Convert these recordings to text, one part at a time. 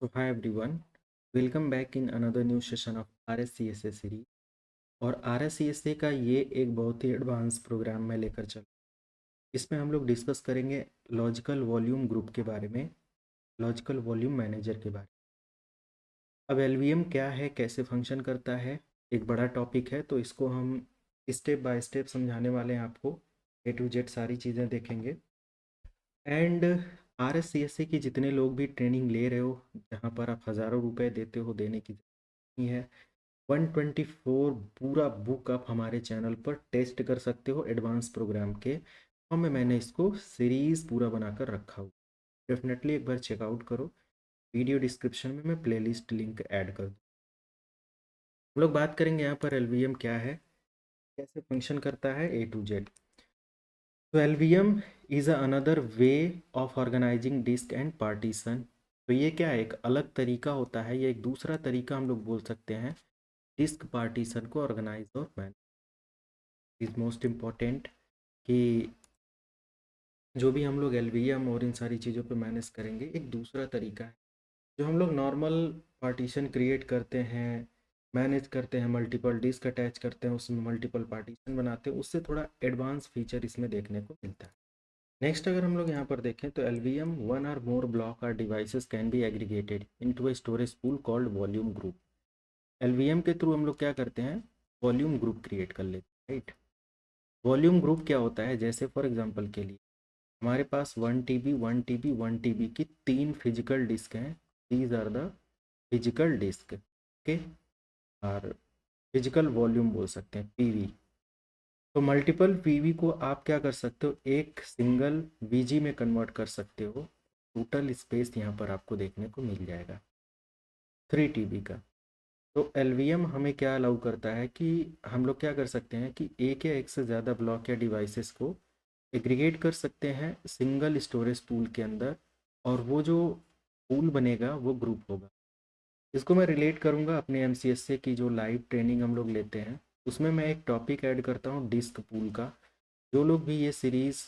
So hi everyone, welcome back in another new session of RSCSA series. और RSCSA का ये एक बहुत ही एडवांस प्रोग्राम में लेकर चल। इसमें हम लोग डिस्कस करेंगे लॉजिकल वॉल्यूम ग्रुप के बारे में, लॉजिकल वॉल्यूम मैनेजर के बारे में। अब एलवीएम क्या है, कैसे फंक्शन करता है, एक बड़ा टॉपिक है, तो इसको हम स्टेप बाय स्टेप समझाने वाले हैं आपको। ए टू जेड सारी चीज़ें देखेंगे। एंड RSCSA की जितने लोग भी ट्रेनिंग ले रहे हो, जहाँ पर आप हज़ारों रुपए देते हो, देने की नहीं है, 124 पूरा बुक आप हमारे चैनल पर टेस्ट कर सकते हो एडवांस प्रोग्राम के। और मैंने इसको सीरीज़ पूरा बनाकर रखा हूँ, डेफिनेटली एक बार चेकआउट करो। वीडियो डिस्क्रिप्शन में मैं प्लेलिस्ट लिंक ऐड कर दूँ। हम लोग बात करेंगे यहाँ पर एलवीएम क्या है, कैसे फंक्शन करता है, ए टू जेड। तो LVM is another way of organising disk and partition. तो ये क्या है, एक अलग तरीका होता है, ये एक दूसरा तरीका हम लोग बोल सकते हैं डिस्क पार्टीशन को ऑर्गेनाइज और मैनेज। इज़ मोस्ट इम्पॉर्टेंट कि जो भी हम लोग एलवीएम और इन सारी चीज़ों पे मैनेज करेंगे, एक दूसरा तरीका है। जो हम लोग नॉर्मल पार्टीशन क्रिएट करते हैं, मैनेज करते हैं, मल्टीपल डिस्क अटैच करते हैं, उसमें मल्टीपल पार्टीशन बनाते हैं, उससे थोड़ा एडवांस फीचर इसमें देखने को मिलता है। नेक्स्ट अगर हम लोग यहाँ पर देखें तो LVM one or more block or devices can be aggregated into a storage pool called volume group. LVM के थ्रू हम लोग क्या करते हैं, वॉल्यूम ग्रुप क्रिएट कर लेते हैं, राइट। वॉल्यूम ग्रुप क्या होता है, जैसे फॉर एग्जांपल के लिए हमारे पास 1 TB 1 TB 1 TB की 3 फिजिकल डिस्क हैं। These are the physical disk, okay. और फिजिकल वॉल्यूम बोल सकते हैं, पीवी। तो मल्टीपल पीवी को आप क्या कर सकते हो, एक सिंगल वीजी में कन्वर्ट कर सकते हो। टोटल स्पेस यहाँ पर आपको देखने को मिल जाएगा 3 TB का। तो एलवीएम हमें क्या अलाउ करता है कि हम लोग क्या कर सकते हैं कि एक या एक से ज़्यादा ब्लॉक या डिवाइसेस को एग्रीगेट कर सकते हैं सिंगल स्टोरेज पूल के अंदर, और वो जो पूल बनेगा वो ग्रुप होगा। इसको मैं रिलेट करूँगा अपने एमसीएसए की जो लाइव ट्रेनिंग हम लोग लेते हैं, उसमें मैं एक टॉपिक ऐड करता हूँ डिस्क पूल का। जो लोग भी ये सीरीज़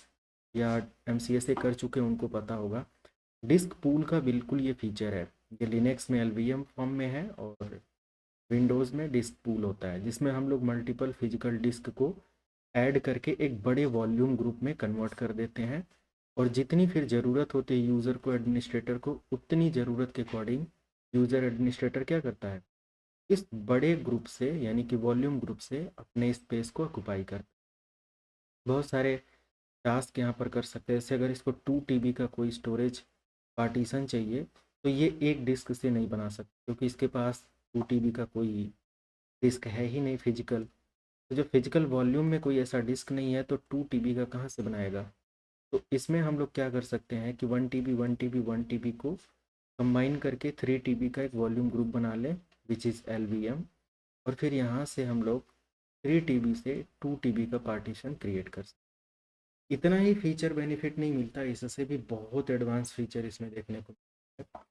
या एमसीएसए कर चुके हैं उनको पता होगा, डिस्क पूल का बिल्कुल ये फीचर है। ये लिनक्स में एलवीएम फॉर्म में है और विंडोज़ में डिस्क पूल होता है, जिसमें हम लोग मल्टीपल फिजिकल डिस्क को ऐड करके एक बड़े वॉल्यूम ग्रुप में कन्वर्ट कर देते हैं। और जितनी फिर ज़रूरत होती है यूज़र को, एडमिनिस्ट्रेटर को, उतनी ज़रूरत के अकॉर्डिंग यूज़र एडमिनिस्ट्रेटर क्या करता है, इस बड़े ग्रुप से यानी कि वॉल्यूम ग्रुप से अपने स्पेस को ऑक्युपाई करता है। बहुत सारे टास्क यहाँ पर कर सकते हैं। जैसे अगर इसको 2 TB का कोई स्टोरेज पार्टीशन चाहिए, तो ये एक डिस्क से नहीं बना सकते, क्योंकि इसके पास 2 TB का कोई डिस्क है ही नहीं फिजिकल। तो जब फिजिकल वॉल्यूम में कोई ऐसा डिस्क नहीं है तो 2 TB का कहाँ से बनाएगा। तो इसमें हम लोग क्या कर सकते हैं कि 1 TB 1 TB 1 TB को कंबाइन करके 3 TB का एक वॉल्यूम ग्रुप बना लें, विच इज़ एलवीएम। और फिर यहाँ से हम लोग 3 TB से 2 TB का पार्टीशन क्रिएट कर सकते हैं। इतना ही फीचर बेनिफिट नहीं मिलता, इससे भी बहुत एडवांस फीचर इसमें देखने को मिलता है।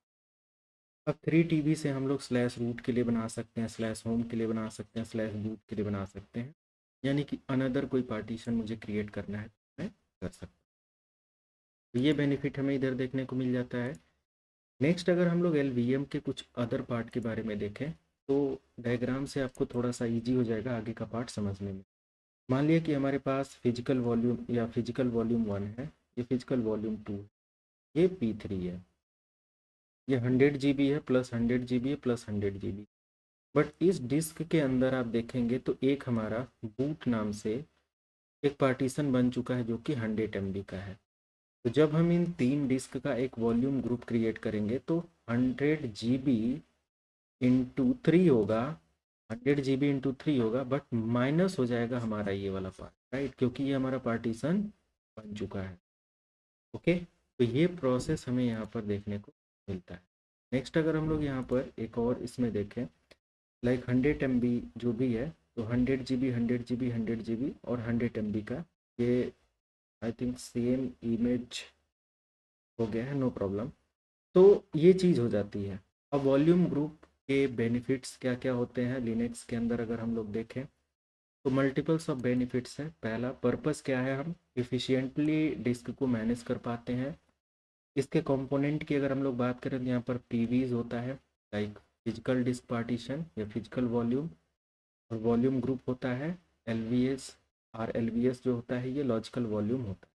अब 3 TB से हम लोग स्लैश रूट के लिए बना सकते हैं, स्लैश होम के लिए बना सकते हैं, स्लैश बूट के लिए बना सकते हैं। यानी कि अनदर कोई पार्टीशन मुझे क्रिएट करना है तो मैं कर सकता हूँ। तो ये बेनिफिट हमें इधर देखने को मिल जाता है। नेक्स्ट अगर हम लोग एलवीएम के कुछ अदर पार्ट के बारे में देखें, तो डायग्राम से आपको थोड़ा सा ईजी हो जाएगा आगे का पार्ट समझने में। मान लिया कि हमारे पास फिजिकल वॉल्यूम या फिजिकल वॉल्यूम 1 है, ये फिजिकल वॉल्यूम 2 है, ये P3 है, ये 100 GB है, प्लस 100 GB है, प्लस 100 GB। बट इस डिस्क के अंदर आप देखेंगे तो एक हमारा बूट नाम से एक पार्टीशन बन चुका है, जो कि 100 MB का है। तो जब हम इन 3 डिस्क का एक वॉल्यूम ग्रुप क्रिएट करेंगे तो 100 GB इंटू 3 होगा, 100 GB इंटू 3 होगा, बट माइनस हो जाएगा हमारा ये वाला पार्ट, राइट, क्योंकि ये हमारा पार्टीशन बन चुका है। ओके, तो ये प्रोसेस हमें यहाँ पर देखने को मिलता है। नेक्स्ट अगर हम लोग यहाँ पर एक और इसमें देखें, लाइक 100 MB जो भी है, तो 100 GB 100 GB 100 GB और 100 MB का, ये आई थिंक सेम इमेज हो गया है, नो प्रॉब्लम। तो ये चीज़ हो जाती है। अब वॉल्यूम ग्रुप के बेनिफिट्स क्या क्या होते हैं लिनक्स के अंदर अगर हम लोग देखें, तो मल्टीपल्स ऑफ बेनिफिट्स हैं। पहला पर्पस क्या है, हम इफ़िशियंटली डिस्क को मैनेज कर पाते हैं, इसके कंपोनेंट की अगर हम लोग बात करें तो यहाँ पर पीवीज होता है, लाइक फिजिकल डिस्क पार्टीशन या फिजिकल वॉल्यूम, और वॉल्यूम ग्रुप होता है एलवीएस। और एलवीएस जो होता है ये लॉजिकल वॉल्यूम होता है।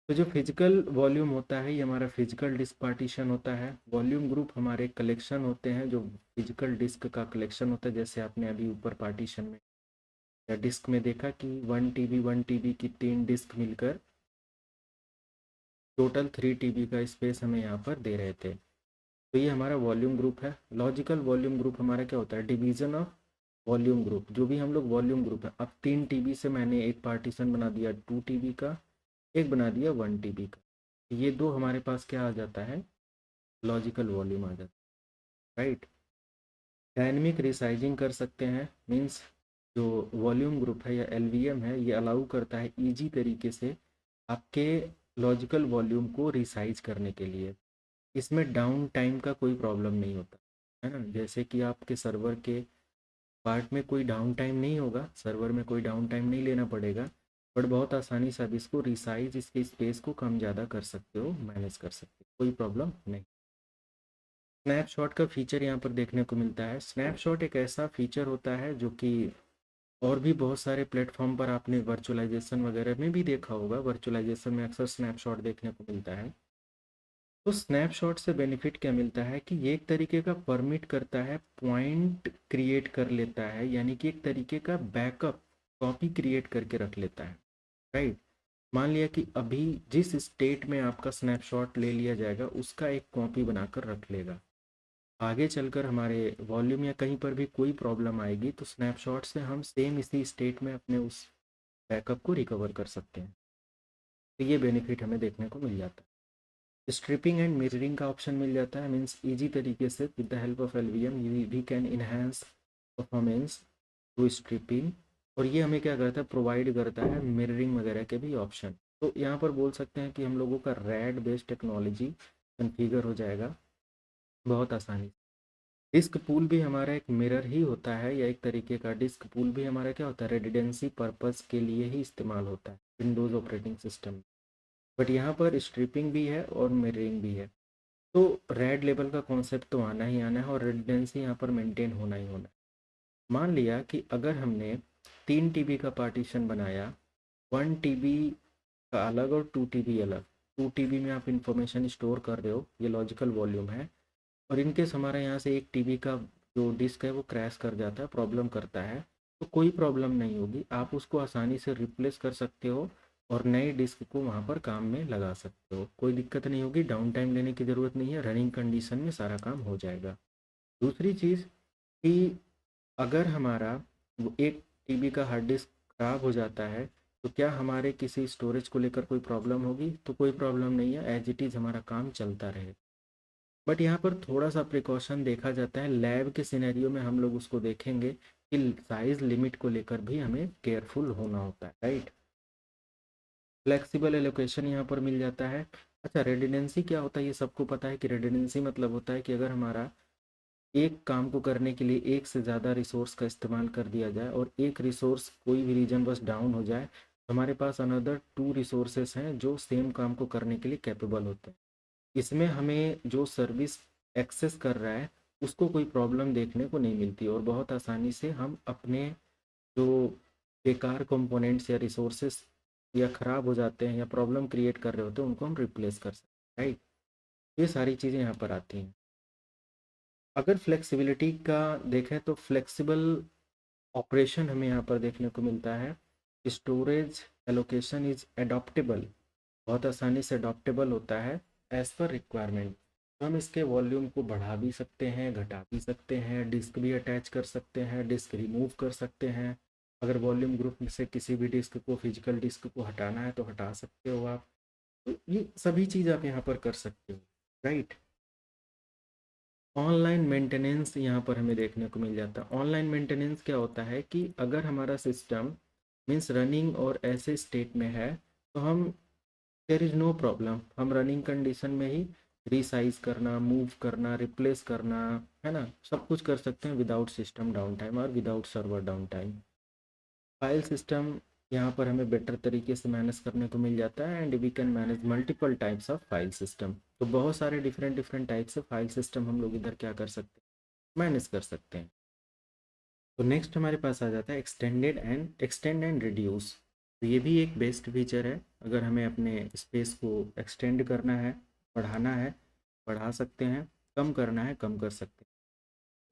तो जो फिजिकल वॉल्यूम होता है ये हमारा फिजिकल डिस्क पार्टीशन होता है। वॉल्यूम ग्रुप हमारे कलेक्शन होते हैं, जो फिजिकल डिस्क का कलेक्शन होता है, जैसे आपने अभी ऊपर पार्टीशन में या डिस्क में देखा कि 1 TB की 3 डिस्क मिलकर टोटल 3 TB का स्पेस हमें यहाँ पर दे रहे थे। तो ये हमारा वॉल्यूम ग्रुप है। लॉजिकल वॉल्यूम ग्रुप हमारा क्या होता है, डिवीजन ऑफ वॉल्यूम ग्रुप। जो भी हम लोग वॉल्यूम ग्रुप है, अब 3 TB से मैंने एक पार्टीशन बना दिया 2 TB का, एक बना दिया 1 TB का। ये दो हमारे पास क्या आ जाता है, लॉजिकल वॉल्यूम आ जाता है, राइट। डायनेमिक रिसाइजिंग कर सकते हैं, मीन्स जो वॉल्यूम ग्रुप है या एलवीएम है ये अलाउ करता है ईजी तरीके से आपके लॉजिकल वॉल्यूम को रिसाइज करने के लिए। इसमें डाउन टाइम का कोई प्रॉब्लम नहीं होता है ना, जैसे कि आपके सर्वर के पार्ट में कोई डाउन टाइम नहीं होगा, सर्वर में कोई डाउन टाइम नहीं लेना पड़ेगा, बट बहुत आसानी से आप इसको रिसाइज, इसके स्पेस को कम ज़्यादा कर सकते हो, मैनेज कर सकते हो, कोई प्रॉब्लम नहीं। स्नैपशॉट का फीचर यहाँ पर देखने को मिलता है। स्नैपशॉट एक ऐसा फीचर होता है जो कि और भी बहुत सारे प्लेटफॉर्म पर आपने वर्चुअलाइजेशन वगैरह में भी देखा होगा, वर्चुअलाइजेशन में अक्सर स्नैपशॉट देखने को मिलता है। तो स्नैपशॉट से बेनिफिट क्या मिलता है कि ये एक तरीके का परमिट करता है, पॉइंट क्रिएट कर लेता है, यानी कि एक तरीके का बैकअप कॉपी क्रिएट करके रख लेता है, राइट। मान लिया कि अभी जिस स्टेट में आपका स्नैपशॉट ले लिया जाएगा उसका एक कॉपी बनाकर रख लेगा। आगे चलकर हमारे वॉल्यूम या कहीं पर भी कोई प्रॉब्लम आएगी तो स्नैपशॉट से हम सेम इसी स्टेट में अपने उस बैकअप को रिकवर कर सकते हैं। तो ये बेनिफिट हमें देखने को मिल जाता है। स्ट्रिपिंग एंड मिररिंग का ऑप्शन मिल जाता है, मीन्स ईजी तरीके से with the help of LVM we can enhance performance through striping. और ये हमें क्या करता है, प्रोवाइड करता है मिररिंग वगैरह के भी ऑप्शन। तो यहाँ पर बोल सकते हैं कि हम लोगों का रैड बेस्ड टेक्नोलॉजी कन्फिगर हो जाएगा बहुत आसानी। डिस्क पूल भी हमारा एक मिरर ही होता है, या एक तरीके का डिस्क पूल भी हमारा क्या होता है, रेजिडेंसी पर्पस के लिए ही इस्तेमाल होता है विंडोज़ ऑपरेटिंग सिस्टम। बट यहाँ पर स्ट्रिपिंग भी है और मिररिंग भी है। तो रेड लेबल का कॉन्सेप्ट तो आना ही आना है और रेजिडेंसी यहाँ पर मेंटेन होना ही होना है। मान लिया कि अगर हमने 3 TB का पार्टीशन बनाया, 1 TB का अलग और 2 TB अलग। 2 TB में आप इंफॉर्मेशन स्टोर कर रहे हो, ये लॉजिकल वॉल्यूम है। और इनकेस हमारा यहाँ से 1 TB का जो डिस्क है वो क्रैश कर जाता है, प्रॉब्लम करता है, तो कोई प्रॉब्लम नहीं होगी, आप उसको आसानी से रिप्लेस कर सकते हो और नए डिस्क को वहाँ पर काम में लगा सकते हो, कोई दिक्कत नहीं होगी, डाउन टाइम लेने की ज़रूरत नहीं है, रनिंग कंडीशन में सारा काम हो जाएगा। दूसरी चीज़ कि अगर हमारा वो 1 TB का हार्ड डिस्क ख़राब हो जाता है तो क्या हमारे किसी स्टोरेज को लेकर कोई प्रॉब्लम होगी, तो कोई प्रॉब्लम नहीं है, एज इट इज़ हमारा काम चलता रहे। बट यहाँ पर थोड़ा सा प्रिकॉशन देखा जाता है, लैब के सिनेरियो में हम लोग उसको देखेंगे कि साइज लिमिट को लेकर भी हमें केयरफुल होना होता है, राइट। फ्लेक्सिबल एलोकेशन यहाँ पर मिल जाता है। अच्छा, रेडिडेंसी क्या होता है, ये सबको पता है कि रेडिडेंसी मतलब होता है कि अगर हमारा एक काम को करने के लिए एक से ज़्यादा रिसोर्स का इस्तेमाल कर दिया जाए और एक रिसोर्स कोई भी रीजन बस डाउन हो जाए, तो हमारे पास अनदर 2 रिसोर्सेस हैं जो सेम काम को करने के लिए कैपेबल होते हैं। इसमें हमें जो सर्विस एक्सेस कर रहा है उसको कोई प्रॉब्लम देखने को नहीं मिलती और बहुत आसानी से हम अपने जो बेकार कंपोनेंट्स या रिसोर्सेस या ख़राब हो जाते हैं या प्रॉब्लम क्रिएट कर रहे होते हैं उनको हम रिप्लेस कर सकते हैं, राइट। ये सारी चीज़ें यहाँ पर आती हैं। अगर फ्लेक्सिबिलिटी का देखें तो फ्लेक्सिबल ऑपरेशन हमें यहाँ पर देखने को मिलता है। स्टोरेज एलोकेशन इज एडॉप्टेबल, बहुत आसानी से अडॉप्टेबल होता है एज़ पर रिक्वायरमेंट। तो हम इसके वॉल्यूम को बढ़ा भी सकते हैं, घटा भी सकते हैं, डिस्क भी अटैच कर सकते हैं, डिस्क रिमूव कर सकते हैं। अगर वॉल्यूम ग्रुप से किसी भी डिस्क को, फिजिकल डिस्क को हटाना है तो हटा सकते हो आप। तो ये सभी चीज़ आप यहाँ पर कर सकते हो, राइट। ऑनलाइन मेंटेनेंस यहाँ पर हमें देखने को मिल जाता है। ऑनलाइन मेंटेनेंस क्या होता है कि अगर हमारा सिस्टम मीन्स रनिंग और ऐसे स्टेट में है तो हम देयर इज़ नो प्रॉब्लम, हम रनिंग कंडीशन में ही रीसाइज करना, मूव करना, रिप्लेस करना, है ना, सब कुछ कर सकते हैं विदाउट सिस्टम डाउन टाइम और without server down time. File system यहाँ पर हमें बेटर तरीके से मैनेज करने को मिल जाता है and we can manage multiple types of file system. तो बहुत सारे different different types of file system हम लोग इधर क्या कर सकते हैं, मैनेज कर सकते हैं। तो नेक्स्ट हमारे पास आ जाता है एक्सटेंड एंड रिड्यूस। तो ये भी एक बेस्ट फीचर है। अगर हमें अपने स्पेस को एक्सटेंड करना है, बढ़ाना है, बढ़ा सकते हैं, कम करना है, कम कर सकते हैं।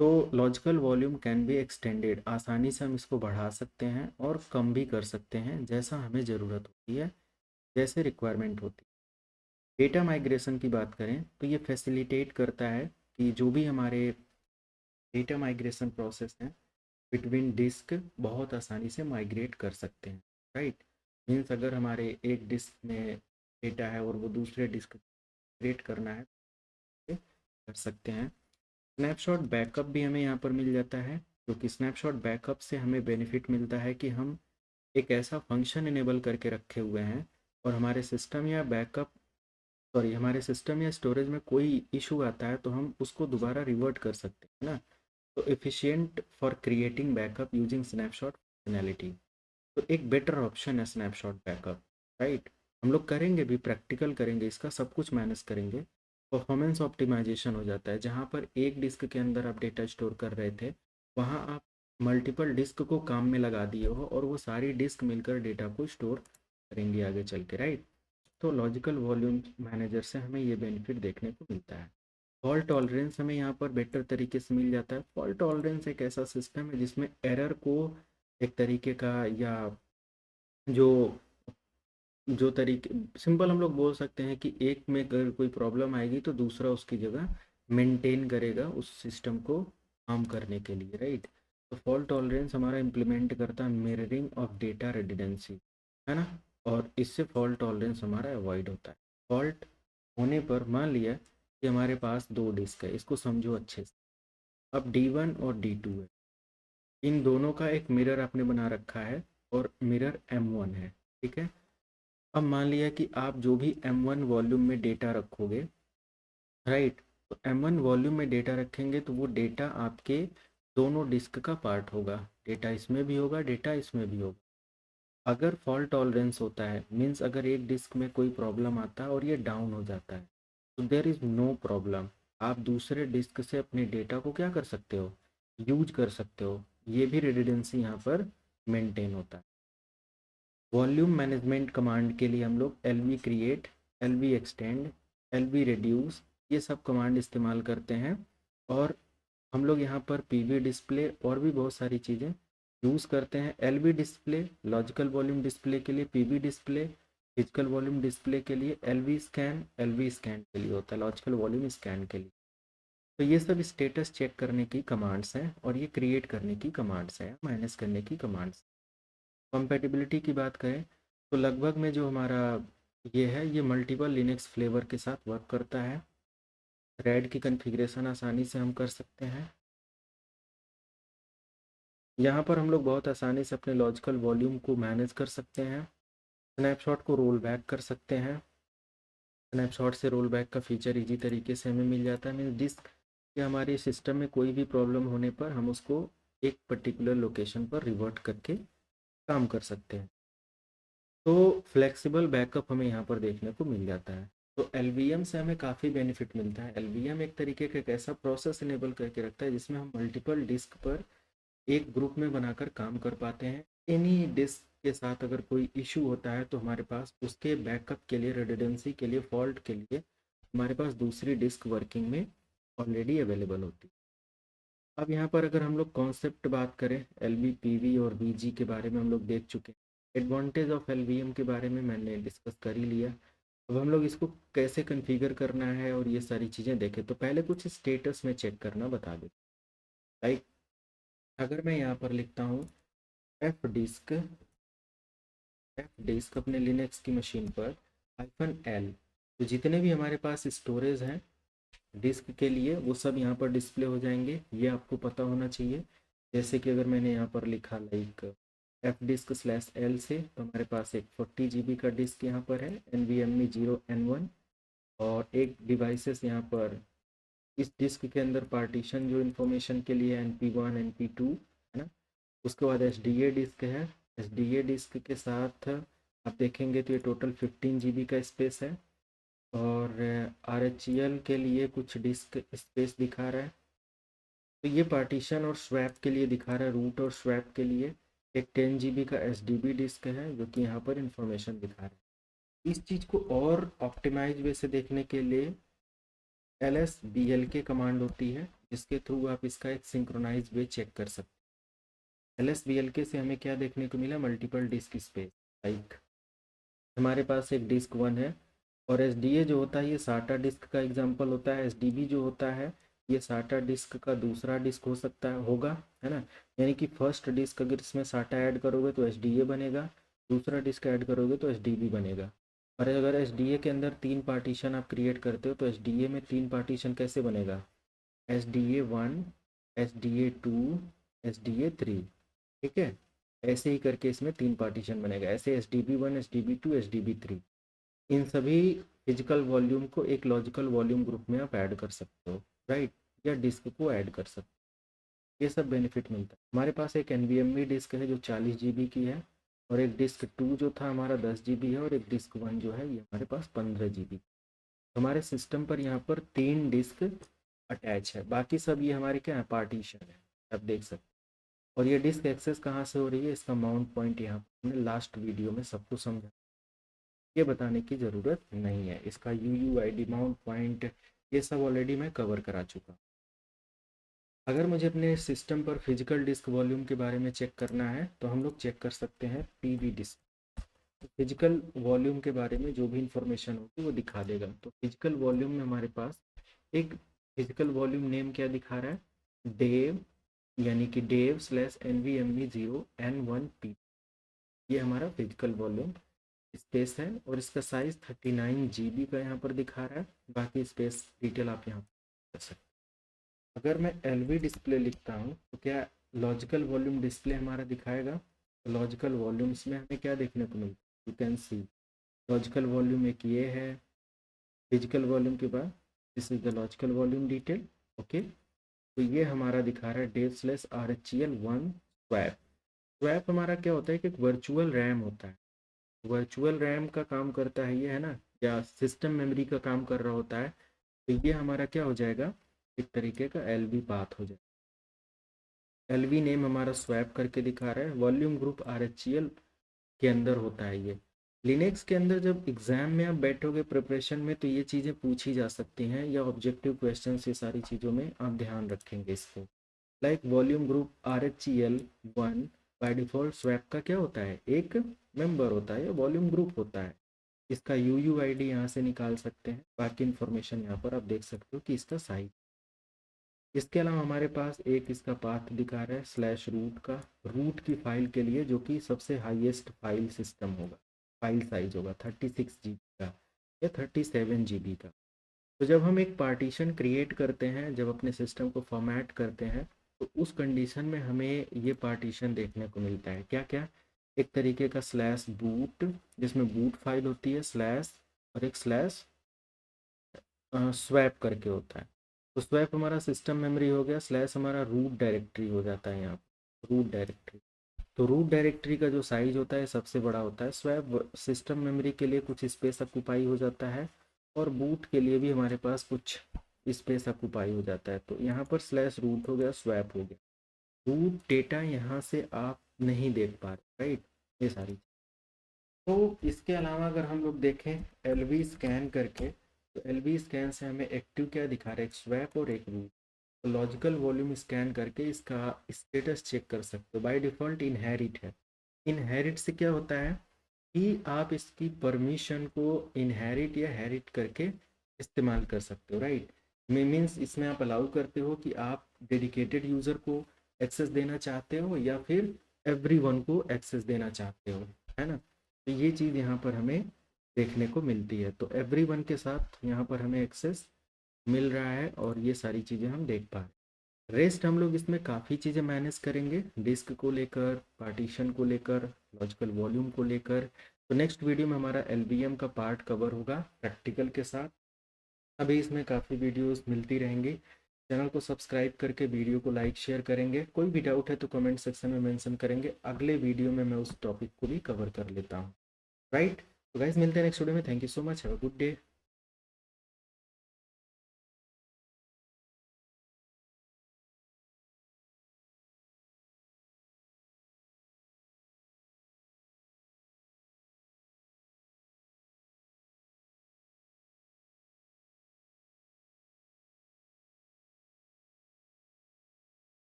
तो logical volume can be extended, आसानी से हम इसको बढ़ा सकते हैं और कम भी कर सकते हैं जैसा हमें ज़रूरत होती है, जैसे रिक्वायरमेंट होती है। डेटा माइग्रेशन की बात करें तो ये फैसिलिटेट करता है कि जो भी हमारे डेटा माइग्रेशन प्रोसेस हैं बिटवीन डिस्क बहुत आसानी से माइग्रेट कर सकते हैं, राइट। मीन्स अगर हमारे एक डिस्क में डेटा है और वो दूसरे डिस्क क्रिएट करना है तो कर सकते हैं। स्नैपशॉट बैकअप भी हमें यहाँ पर मिल जाता है, क्योंकि स्नैपशॉट बैकअप से हमें बेनिफिट मिलता है कि हम एक ऐसा फंक्शन इनेबल करके रखे हुए हैं और हमारे सिस्टम या स्टोरेज में कोई इशू आता है तो हम उसको दोबारा रिवर्ट कर सकते हैं ना। तो efficient for creating backup using snapshot functionality. तो एक बेटर ऑप्शन है स्नैपशॉट बैकअप, राइट। हम लोग करेंगे भी, प्रैक्टिकल करेंगे, इसका सब कुछ मैनेज करेंगे। परफॉर्मेंस ऑप्टिमाइजेशन हो जाता है, जहाँ पर एक डिस्क के अंदर आप डेटा स्टोर कर रहे थे वहाँ आप मल्टीपल डिस्क को काम में लगा दिए हो और वो सारी डिस्क मिलकर डेटा को स्टोर करेंगे आगे चल के, राइट। तो लॉजिकल वॉल्यूम मैनेजर से हमें ये बेनिफिट देखने को मिलता है। फॉल्ट टॉलरेंस हमें यहाँ पर बेटर तरीके से मिल जाता है। फॉल्ट टॉलरेंस एक ऐसा सिस्टम है जिसमें एरर को एक तरीके का, या जो जो तरीके, सिंपल हम लोग बोल सकते हैं कि एक में अगर कोई प्रॉब्लम आएगी तो दूसरा उसकी जगह मेंटेन करेगा उस सिस्टम को काम करने के लिए, राइट। तो फॉल्ट टॉलरेंस हमारा इम्प्लीमेंट करता है मिररिंग ऑफ डेटा रेडिडेंसी, है ना। और इससे फॉल्ट टॉलरेंस हमारा अवॉइड होता है। फॉल्ट होने पर मान लिया कि हमारे पास दो डिस्क है, इसको समझो अच्छे से। अब D1 और D2 है, इन दोनों का एक मिरर आपने बना रखा है और मिरर M1 है, ठीक है। अब मान लिया कि आप जो भी M1 वॉल्यूम में डेटा रखोगे, राइट, तो M1 वॉल्यूम में डेटा रखेंगे तो वो डेटा आपके दोनों डिस्क का पार्ट होगा। डेटा इसमें भी होगा, डेटा इसमें भी होगा। अगर फॉल्ट टॉलरेंस होता है, मीन्स अगर एक डिस्क में कोई प्रॉब्लम आता है और ये डाउन हो जाता है, तो देर इज़ नो प्रॉब्लम, आप दूसरे डिस्क से अपने डेटा को क्या कर सकते हो, यूज कर सकते हो। ये भी रिडंडेंसी यहाँ पर मेंटेन होता है। वॉल्यूम मैनेजमेंट कमांड के लिए हम लोग L V create, L V extend, L V reduce, ये सब कमांड इस्तेमाल करते हैं। और हम लोग यहाँ पर पी वी डिस्प्ले और भी बहुत सारी चीज़ें यूज़ करते हैं। L V display logical volume display के लिए, P V display physical volume display के लिए, एल वी स्कैन के लिए होता है, लॉजिकल वॉल्यूम स्कैन के लिए। तो ये सब स्टेटस चेक करने की कमांड्स हैं और ये क्रिएट करने की कमांड्स हैं, मैनेज करने की कमांड्स। कंपैटिबिलिटी की बात करें तो लगभग में जो हमारा ये है, ये मल्टीपल लिनक्स फ्लेवर के साथ वर्क करता है। थ्रेड की कॉन्फ़िगरेशन आसानी से हम कर सकते हैं। यहाँ पर हम लोग बहुत आसानी से अपने लॉजिकल वॉल्यूम को मैनेज कर सकते हैं। स्नैपशॉट को रोल बैक कर सकते हैं। स्नैपशॉट से रोल बैक का फीचर इजी तरीके से हमें मिल जाता है। मीन्स डिस्क या हमारे सिस्टम में कोई भी प्रॉब्लम होने पर हम उसको एक पर्टिकुलर लोकेशन पर रिवर्ट करके काम कर सकते हैं। तो फ्लेक्सिबल बैकअप हमें यहाँ पर देखने को मिल जाता है। तो एल से हमें काफ़ी बेनिफिट मिलता है। एल एक तरीके का एक ऐसा प्रोसेस इनेबल करके रखता है जिसमें हम मल्टीपल डिस्क पर एक ग्रुप में बनाकर काम कर पाते हैं। एनी डिस्क के साथ अगर कोई इशू होता है तो हमारे पास उसके बैकअप के लिए, रिडंडेंसी के लिए, फॉल्ट के लिए हमारे पास दूसरी डिस्क वर्किंग में ऑलरेडी अवेलेबल होती है। अब यहाँ पर अगर हम लोग कॉन्सेप्ट बात करें, एल वी पी वी और वी जी के बारे में हम लोग देख चुके हैं। Advantage of L V M के बारे में मैंने डिस्कस कर ही लिया। अब हम लोग इसको कैसे कॉन्फ़िगर करना है और ये सारी चीज़ें देखें तो पहले कुछ स्टेटस में चेक करना बता दें। लाइक अगर मैं यहाँ पर लिखता हूँ एफ डिस्क, अपने लिनक्स की मशीन पर -L, तो जितने भी हमारे पास स्टोरेज हैं डिस्क के लिए वो सब यहाँ पर डिस्प्ले हो जाएंगे। ये आपको पता होना चाहिए। जैसे कि अगर मैंने यहाँ पर लिखा like F disk slash L से, तो हमारे पास एक 40 GB का डिस्क यहाँ पर है NVMe 0N1, और एक डिवाइसेस यहाँ पर इस डिस्क के अंदर पार्टीशन जो इन्फॉर्मेशन के लिए NP1 NP2 है ना। उसके बाद SDA डिस्क है, SDA डिस्क के साथ आप देखेंगे तो ये टोटल 15 GB का स्पेस है, और RHEL के लिए कुछ डिस्क स्पेस दिखा रहा है। तो ये पार्टीशन और स्वैप के लिए दिखा रहा है, रूट और स्वैप के लिए एक 10 GB का SDB डिस्क है जो कि यहाँ पर इंफॉर्मेशन दिखा रहा है। इस चीज़ को और ऑप्टिमाइज वे से देखने के लिए LSBLK कमांड होती है, जिसके थ्रू आप इसका एक सिंक्रोनाइज वे चेक कर सकते हैं। LSBLK से हमें क्या देखने को मिला, मल्टीपल डिस्क स्पेस। लाइक हमारे पास एक डिस्क 1 है, और SDA जो होता है ये SATA डिस्क का एग्जांपल होता है। SDB जो होता है ये SATA डिस्क का दूसरा डिस्क हो सकता है, होगा, है ना। यानी कि फर्स्ट डिस्क अगर इसमें SATA ऐड करोगे तो SDA बनेगा, दूसरा डिस्क ऐड करोगे तो SDB बनेगा। और अगर SDA के अंदर 3 पार्टीशन आप क्रिएट करते हो तो SDA में 3 पार्टीशन कैसे बनेगा, SDA1, SDA2, SDA3, ठीक है। ऐसे ही करके इसमें 3 पार्टीशन बनेगा। ऐसे SDB1, SDB2, SDB3, इन सभी फिजिकल वॉल्यूम को एक लॉजिकल वॉल्यूम ग्रुप में आप ऐड कर सकते हो, राइट, या डिस्क को ऐड कर सकते हो। ये सब बेनिफिट मिलता है। हमारे पास एक NVMe डिस्क है जो 40 GB की है, और एक डिस्क 2 जो था हमारा 10 GB है, और एक डिस्क 1 जो है ये हमारे पास 15 GB। हमारे सिस्टम पर यहाँ पर 3 डिस्क अटैच है, बाकी सब ये हमारे क्या है, पार्टीशन है, आप देख सकते हैं। और ये डिस्क एक्सेस कहाँ से हो रही है, इसका माउंट पॉइंट यहाँ पर हमने लास्ट वीडियो में सबको समझा, ये बताने की ज़रूरत नहीं है। इसका UUID, माउंट पॉइंट, ये सब ऑलरेडी मैं कवर करा चुका। अगर मुझे अपने सिस्टम पर फिजिकल डिस्क वॉल्यूम के बारे में चेक करना है तो हम लोग चेक कर सकते हैं PV डिस्क। फिजिकल वॉल्यूम के बारे में जो भी इंफॉर्मेशन होगी वो दिखा देगा। तो फिजिकल वॉल्यूम में हमारे पास एक फिजिकल वॉल्यूम नेम क्या दिखा रहा है, डेव, यानी कि DEV/NVMe0N1P, ये हमारा फिजिकल वॉल्यूम स्पेस है, और इसका साइज 39 GB का यहाँ पर दिखा रहा है। बाकी स्पेस डिटेल आप यहाँ कर सकते हैं। अगर मैं LV डिस्प्ले लिखता हूँ तो क्या लॉजिकल वॉल्यूम डिस्प्ले हमारा दिखाएगा। लॉजिकल वॉल्यूम्स में हमें क्या देखने को मिलता है, you can see logical volume एक ये है, फिजिकल वॉल्यूम के बाद this is the logical volume detail, okay. तो ये हमारा दिखा रहा है DEV/RHEL1 स्वैप। स्वैप हमारा क्या होता है कि एक वर्चुअल रैम होता है, वर्चुअल रैम का काम करता है ये, है ना, या सिस्टम मेमोरी का काम कर रहा होता है। तो ये हमारा क्या हो जाएगा, एक तरीके का LV पाथ हो जाएगा। LV नेम हमारा स्वैप करके दिखा रहा है। वॉल्यूम ग्रुप RHEL के अंदर होता है ये। लिनक्स के अंदर जब एग्जाम में आप बैठोगे प्रिपरेशन में तो ये चीज़ें पूछी जा सकती हैं, या ऑब्जेक्टिव क्वेश्चन, ये सारी चीज़ों में आप ध्यान रखेंगे इसको। Like volume group RHEL1 by default swap का क्या होता है, एक मेंबर होता है या वॉल्यूम ग्रुप होता है। इसका UUID यहाँ से निकाल सकते हैं। बाकी इन्फॉर्मेशन यहाँ पर आप देख सकते हो कि इसका साइज। इसके अलावा हमारे पास एक इसका पाथ दिखा रहा है /रूट का, रूट की फाइल के लिए, जो कि सबसे हाईएस्ट फाइल सिस्टम होगा, फाइल साइज होगा 36 GB का या 37 GB का। तो जब हम एक पार्टीशन क्रिएट करते हैं, जब अपने सिस्टम को फॉर्मेट करते हैं, तो उस कंडीशन में हमें ये पार्टीशन देखने को मिलता है। क्या क्या, एक तरीके का /बूट जिसमें बूट फाइल होती है, स्लैश, और एक स्वैप करके होता है। तो स्वैप हमारा सिस्टम मेमोरी हो गया, स्लैश हमारा रूट डायरेक्टरी हो जाता है यहाँ पर, रूट डायरेक्टरी। तो रूट डायरेक्टरी का जो साइज होता है सबसे बड़ा होता है। स्वैप सिस्टम मेमोरी के लिए कुछ स्पेस ऑक्यूपाई हो जाता है, और बूट के लिए भी हमारे पास कुछ स्पेस ऑक्यूपाई हो जाता है। तो यहाँ पर /रूट हो गया, स्वैप हो गया। रूट डेटा यहाँ से आप नहीं देख पा रहे, राइट, ये सारी। तो इसके अलावा अगर हम लोग देखें LV स्कैन करके, तो LV स्कैन से हमें एक्टिव क्या दिखा रहा है, एक स्वैप और एक रूट। तो लॉजिकल वॉल्यूम स्कैन करके इसका स्टेटस चेक कर सकते हो। बाय डिफ़ॉल्ट इनहेरिट है। इनहेरिट से क्या होता है कि आप इसकी परमिशन को इनहेरिट या हेरिट करके इस्तेमाल कर सकते हो, राइट। मीन्स इसमें आप अलाउ करते हो कि आप डेडिकेटेड यूज़र को एक्सेस देना चाहते हो या फिर एवरीवन को एक्सेस देना चाहते हो, है ना। तो ये चीज़ यहाँ पर हमें देखने को मिलती है। तो एवरीवन के साथ यहाँ पर हमें एक्सेस मिल रहा है, और ये सारी चीज़ें हम देख पा रहे हैं। रेस्ट हम लोग इसमें काफ़ी चीज़ें मैनेज करेंगे, डिस्क को लेकर, पार्टीशन को लेकर, लॉजिकल वॉल्यूम को लेकर। तो नेक्स्ट वीडियो में हमारा LVM का पार्ट कवर होगा प्रैक्टिकल के साथ। अभी इसमें काफ़ी वीडियोस मिलती रहेंगी। चैनल को सब्सक्राइब करके वीडियो को लाइक शेयर करेंगे। कोई भी डाउट है तो कमेंट सेक्शन में मेंशन करेंगे, अगले वीडियो में मैं उस टॉपिक को भी कवर कर लेता हूँ। राइट, तो गाइस मिलते हैं नेक्स्ट वीडियो में। Thank you so much, have a good day.